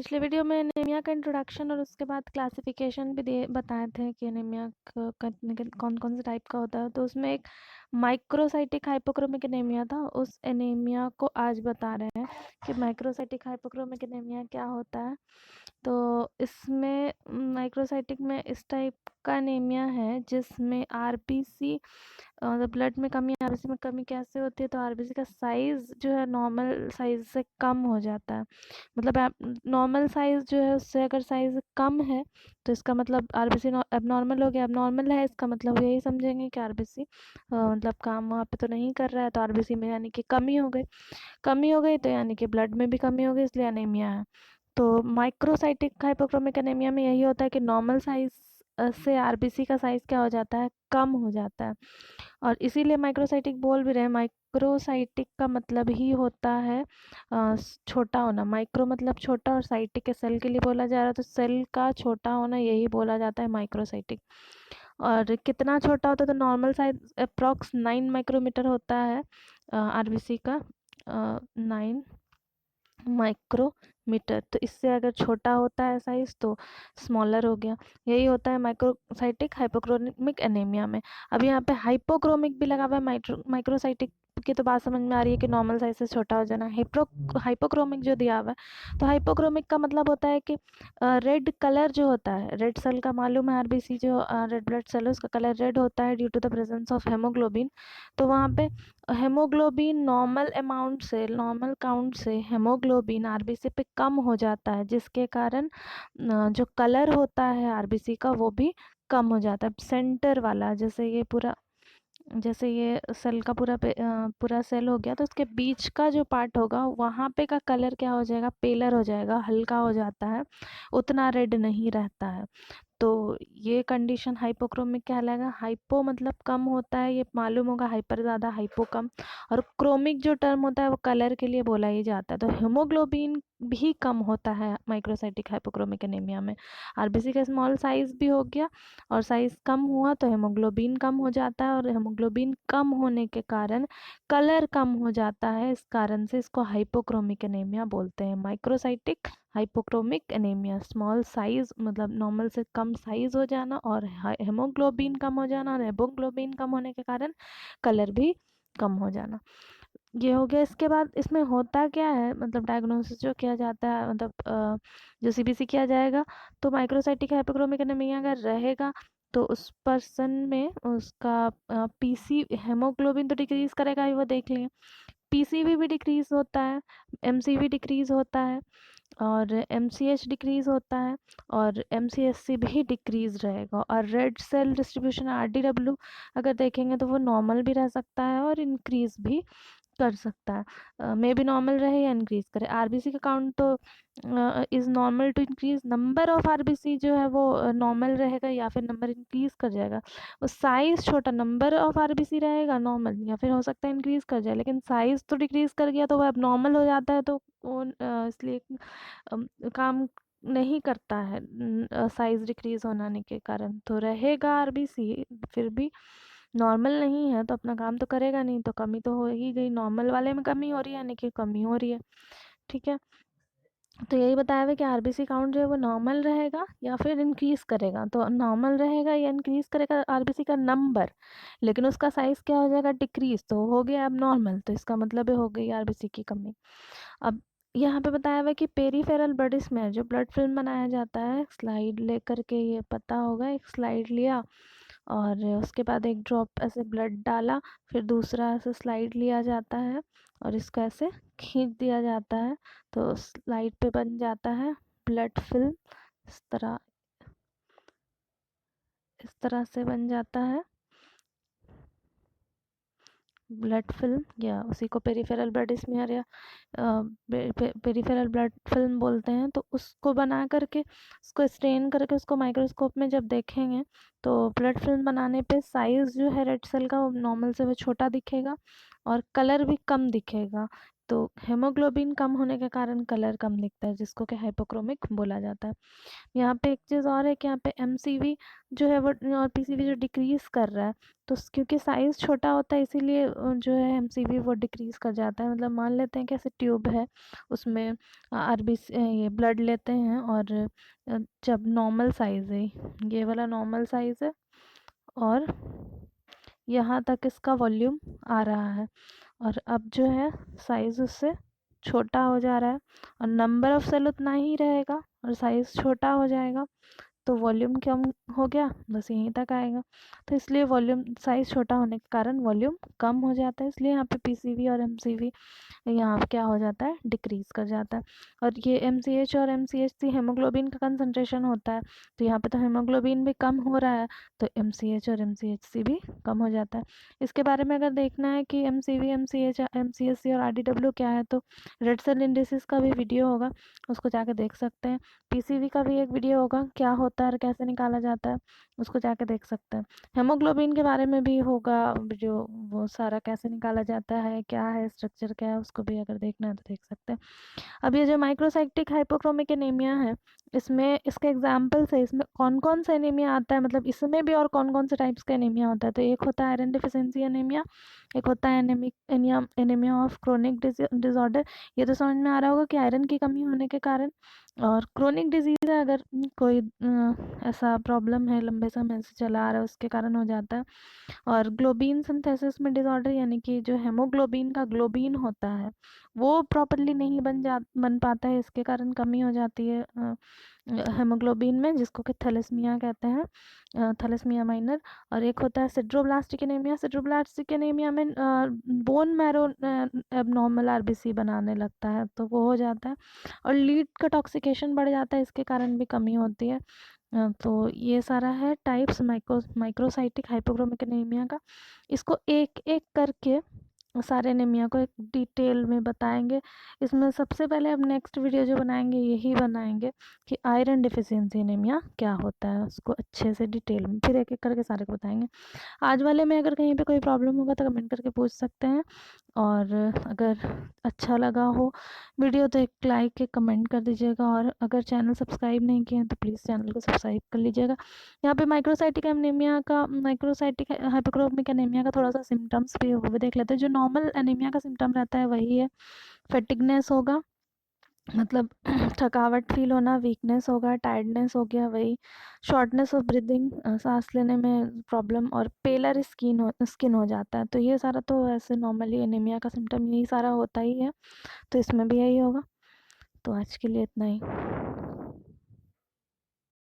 पिछले वीडियो में एनीमिया का इंट्रोडक्शन और उसके बाद क्लासिफिकेशन भी दे बताए थे कि एनीमिया कौन कौन से टाइप का होता है। तो उसमें एक माइक्रोसाइटिक हाइपोक्रोमिक एनीमिया था। उस एनीमिया को आज बता रहे हैं कि माइक्रोसाइटिक हाइपोक्रोमिक एनीमिया क्या होता है। तो इसमें माइक्रोसाइटिक में इस टाइप का एनीमिया है जिसमें आरबीसी ब्लड में कमी, आरबीसी में कमी कैसे होती है, तो आरबीसी का साइज जो है नॉर्मल साइज से कम हो जाता है। मतलब नॉर्मल साइज जो है उससे अगर साइज कम है तो इसका मतलब आरबीसी एबनॉर्मल हो गया। एबनॉर्मल है इसका मतलब यही समझेंगे कि आरबीसी मतलब काम वहाँ पे तो नहीं कर रहा है, तो आरबीसी में यानी कि कमी हो गई। कमी हो गई तो यानी कि ब्लड में भी कमी हो गई, इसलिए एनीमिया है। तो माइक्रोसाइटिक हाइपोक्रोमिक एनीमिया में यही होता है कि नॉर्मल साइज से आरबीसी का साइज क्या हो जाता है, कम हो जाता है। और इसीलिए माइक्रोसाइटिक बोल भी रहे हैं। माइक्रोसाइटिक का मतलब ही होता है छोटा होना। माइक्रो मतलब छोटा और साइटिक के सेल के लिए बोला जा रहा है, तो सेल का छोटा होना यही बोला जाता है माइक्रोसाइटिक। और कितना छोटा होता है, तो नॉर्मल साइज अप्रॉक्स 9 माइक्रोमीटर होता है आरबीसी का, 9 माइक्रोमीटर। तो इससे अगर छोटा होता है साइज तो स्मॉलर हो गया। यही होता है माइक्रोसाइटिक हाइपोक्रोमिक एनीमिया में। अब यहाँ पे हाइपोक्रोमिक भी लगा हुआ है। माइक्रोसाइटिक की तो बात समझ में आ रही है कि नॉर्मल साइज से छोटा हो जाना। हाइपोक्रोमिक जो दिया हुआ है, तो हाइपोक्रोमिक का मतलब होता है कि रेड कलर जो होता है, रेड सेल का मालूम है, आरबीसी जो रेड ब्लड सेल है उसका कलर रेड होता है due to the presence of haemoglobin. तो वहाँ पे हेमोग्लोबिन नॉर्मल अमाउंट से, नॉर्मल काउंट से हेमोग्लोबिन आरबीसी पे कम हो जाता है, जिसके कारण जो कलर होता है आरबीसी का वो भी कम हो जाता है। सेंटर वाला जैसे ये पूरा, जैसे ये सेल का पूरा सेल हो गया, तो उसके बीच का जो पार्ट होगा वहाँ पे का कलर क्या हो जाएगा, पेलर हो जाएगा, हल्का हो जाता है, उतना रेड नहीं रहता है। तो ये कंडीशन हाइपोक्रोमिक कहलाएगा। हाइपो मतलब कम होता है, ये मालूम होगा, हाइपर ज़्यादा, हाइपो कम। और क्रोमिक जो टर्म होता है वो कलर के लिए बोला ही जाता है। तो हेमोग्लोबिन भी कम होता है माइक्रोसाइटिक हाइपोक्रोमिक एनीमिया में। आरबीसी का स्मॉल साइज भी हो गया और साइज कम हुआ तो हेमोग्लोबिन कम हो जाता है, और हेमोग्लोबिन कम होने के कारण कलर कम हो जाता है। इस कारण से इसको हाइपोक्रोमिक एनीमिया बोलते हैं। Microcytic hypochromic anaemia, small size मतलब नॉर्मल से कम साइज हो जाना और हेमोग्लोबिन कम हो जाना, और हेमोग्लोबिन कम होने के कारण कलर भी कम हो जाना। ये हो गया। इसके बाद इसमें होता क्या है, मतलब डायग्नोसिस जो किया जाता है, मतलब जो सीबीसी किया जाएगा, तो माइक्रोसाइटिक हाइपोक्रोमिक एनीमिया अगर रहेगा तो उस पर्सन में उसका पीसी हेमोग्लोबिन तो डिक्रीज करेगा ही, वो देख लेंगे। पीसीवी भी डिक्रीज होता है, एमसीवी डिक्रीज होता है, और एमसीएच डिक्रीज होता है, और एमसीएससी भी डिक्रीज रहेगा। और रेड सेल डिस्ट्रीब्यूशन आरडीडब्ल्यू अगर देखेंगे तो वो नॉर्मल भी रह सकता है और इंक्रीज भी कर सकता है। मे बी नॉर्मल रहे या इंक्रीज करे। आरबीसी का काउंट तो is normal to increase, number of RBC जो है वो नॉर्मल रहेगा या फिर नंबर इंक्रीज कर जाएगा। वो साइज छोटा, नंबर ऑफ आरबीसी रहेगा नॉर्मल, या फिर हो सकता है इंक्रीज कर जाए, लेकिन साइज तो डिक्रीज कर गया तो वो अब नॉर्मल हो जाता है, तो वो इसलिए काम नहीं करता है साइज डिक्रीज होने के कारण। तो रहेगा आरबीसी फिर भी नॉर्मल नहीं है तो अपना काम तो करेगा नहीं, तो कमी तो हो ही गई। नॉर्मल वाले में कमी हो रही है यानी कि कमी हो रही है। ठीक है, तो यही बताया हुआ कि आरबीसी काउंट जो है वो नॉर्मल रहेगा या फिर इंक्रीज करेगा। तो नॉर्मल रहेगा या इंक्रीज करेगा आरबीसी का नंबर, लेकिन उसका साइज क्या हो जाएगा, डिक्रीज। तो हो गया अब नॉर्मल, तो इसका मतलब है हो गई आरबीसी की कमी। अब यहाँ पे बताया हुआ है कि पेरीफेरल ब्लड स्मेयर जो ब्लड फिल्म बनाया जाता है, स्लाइड लेकर के, ये पता होगा, एक स्लाइड लिया और उसके बाद एक ड्रॉप ऐसे ब्लड डाला, फिर दूसरा ऐसे स्लाइड लिया जाता है और इसको ऐसे खींच दिया जाता है, तो स्लाइड पे बन जाता है ब्लड फिल्म। इस तरह, इस तरह से बन जाता है ब्लड फिल्म, या उसी को पेरिफेरल ब्लड स्मीयर या पेरिफेरल ब्लड फिल्म बोलते हैं। तो उसको बना करके, उसको स्टेन करके, उसको माइक्रोस्कोप में जब देखेंगे तो ब्लड फिल्म बनाने पे साइज जो है रेड सेल का वो नॉर्मल से वो छोटा दिखेगा और कलर भी कम दिखेगा। तो हेमोग्लोबिन कम होने के कारण कलर कम दिखता है, जिसको कि हाइपोक्रोमिक बोला जाता है। यहाँ पे एक चीज़ और है कि यहाँ पे एमसीवी जो है वो और पीसीवी जो डिक्रीज कर रहा है, तो क्योंकि साइज़ छोटा होता है इसीलिए जो है एमसीवी वो डिक्रीज कर जाता है। मतलब मान लेते हैं कि ऐसे ट्यूब है, उसमें आरबीसी ये ब्लड लेते हैं, और जब नॉर्मल साइज़ है, ये वाला नॉर्मल साइज़ है, और यहाँ तक इसका वॉल्यूम आ रहा है, और अब जो है साइज़ उससे छोटा हो जा रहा है, और नंबर ऑफ सेल उतना ही रहेगा और साइज़ छोटा हो जाएगा, तो वॉल्यूम कम हो गया, बस यहीं तक आएगा। तो इसलिए वॉल्यूम साइज़ छोटा होने के कारण वॉल्यूम कम हो जाता है, इसलिए यहाँ पे पीसीवी और एमसीवी यहाँ पे क्या हो जाता है, डिक्रीज कर जाता है। और ये एमसीएच और एमसीएचसी हेमोग्लोबिन का कंसंट्रेशन होता है, तो यहाँ पे तो हेमोग्लोबिन भी कम हो रहा है, तो एमसीएच और एमसीएचसी भी कम हो जाता है। इसके बारे में अगर देखना है कि एमसीवी एमसीएच एमसीएचसी और आरडीडब्ल्यू क्या है, तो रेड सेल इंडिसेस का भी वीडियो होगा, उसको जाके देख सकते हैं। पीसीवी का भी एक वीडियो होगा, क्या होता है और कैसे निकाला जाता है, उसको जाके देख सकते हैं। हेमोग्लोबिन के बारे में भी होगा वीडियो, वो सारा कैसे निकाला जाता है, क्या है स्ट्रक्चर, क्या है, उसको भी अगर देखना है तो देख सकते हैं। अब ये जो माइक्रोसाइक्टिक हाइपोक्रोमिक एनीमिया है, इसमें इसके एग्जाम्पल्स है, इसमें कौन कौन सा एनीमिया आता है, मतलब इसमें भी और कौन कौन से टाइप्स का एनीमिया होता है। तो एक होता है आयरन डिफिशिएंसी एनीमिया, एक होता है एनीमिया ऑफ क्रोनिक डिसऑर्डर। ये तो समझ में आ रहा होगा कि आयरन की कमी होने के कारण, और क्रोनिक डिजीज है, अगर कोई ऐसा प्रॉब्लम है लंबे समय से चला आ रहा है उसके कारण हो जाता है। और ग्लोबिन सिंथेसिस में डिसऑर्डर, यानी कि जो हेमोग्लोबिन का ग्लोबिन होता है वो प्रॉपरली नहीं बन पाता है, इसके कारण कमी हो जाती है हेमोग्लोबिन में, जिसको कि थैलेसीमिया कहते हैं, थैलेसीमिया माइनर। और एक होता है सिड्रोब्लास्टिक एनीमिया। सिड्रोब्लास्टिक एनीमिया में बोन मैरो एबनॉर्मल आरबीसी बनाने लगता है, तो वो हो जाता है। और लीड का टॉक्सिकेशन बढ़ जाता है, इसके कारण भी कमी होती है। तो ये सारा है टाइप्स माइक्रोसाइटिक हाइपोक्रोमिक एनीमिया का। इसको एक एक करके सारे एनीमिया को एक डिटेल में बताएंगे। इसमें सबसे पहले अब नेक्स्ट वीडियो जो बनाएंगे यही बनाएंगे कि आयरन डिफिशियंसी एनीमिया क्या होता है, उसको अच्छे से डिटेल में फिर एक एक करके सारे को बताएंगे। आज वाले में अगर कहीं पे कोई प्रॉब्लम होगा तो कमेंट करके पूछ सकते हैं, और अगर अच्छा लगा हो वीडियो तो एक लाइक एक कमेंट कर दीजिएगा, और अगर चैनल सब्सक्राइब नहीं किए हैं तो प्लीज़ चैनल को सब्सक्राइब कर लीजिएगा। यहाँ पे माइक्रोसाइटिक हाइपोक्रोमिक एनीमिया का थोड़ा सा सिम्टम्स भी वो भी देख लेते हैं। जो नॉर्मल एनीमिया का सिम्टम रहता है वही है, फैटिगनेस होगा, मतलब थकावट फील होना, वीकनेस होगा, टायर्डनेस हो गया, वही शॉर्टनेस ऑफ ब्रीदिंग, सांस लेने में प्रॉब्लम, और पेलर स्किन हो जाता है। तो ये सारा तो ऐसे नॉर्मली एनीमिया का सिम्टम यही सारा होता ही है, तो इसमें भी यही होगा। तो आज के लिए इतना ही।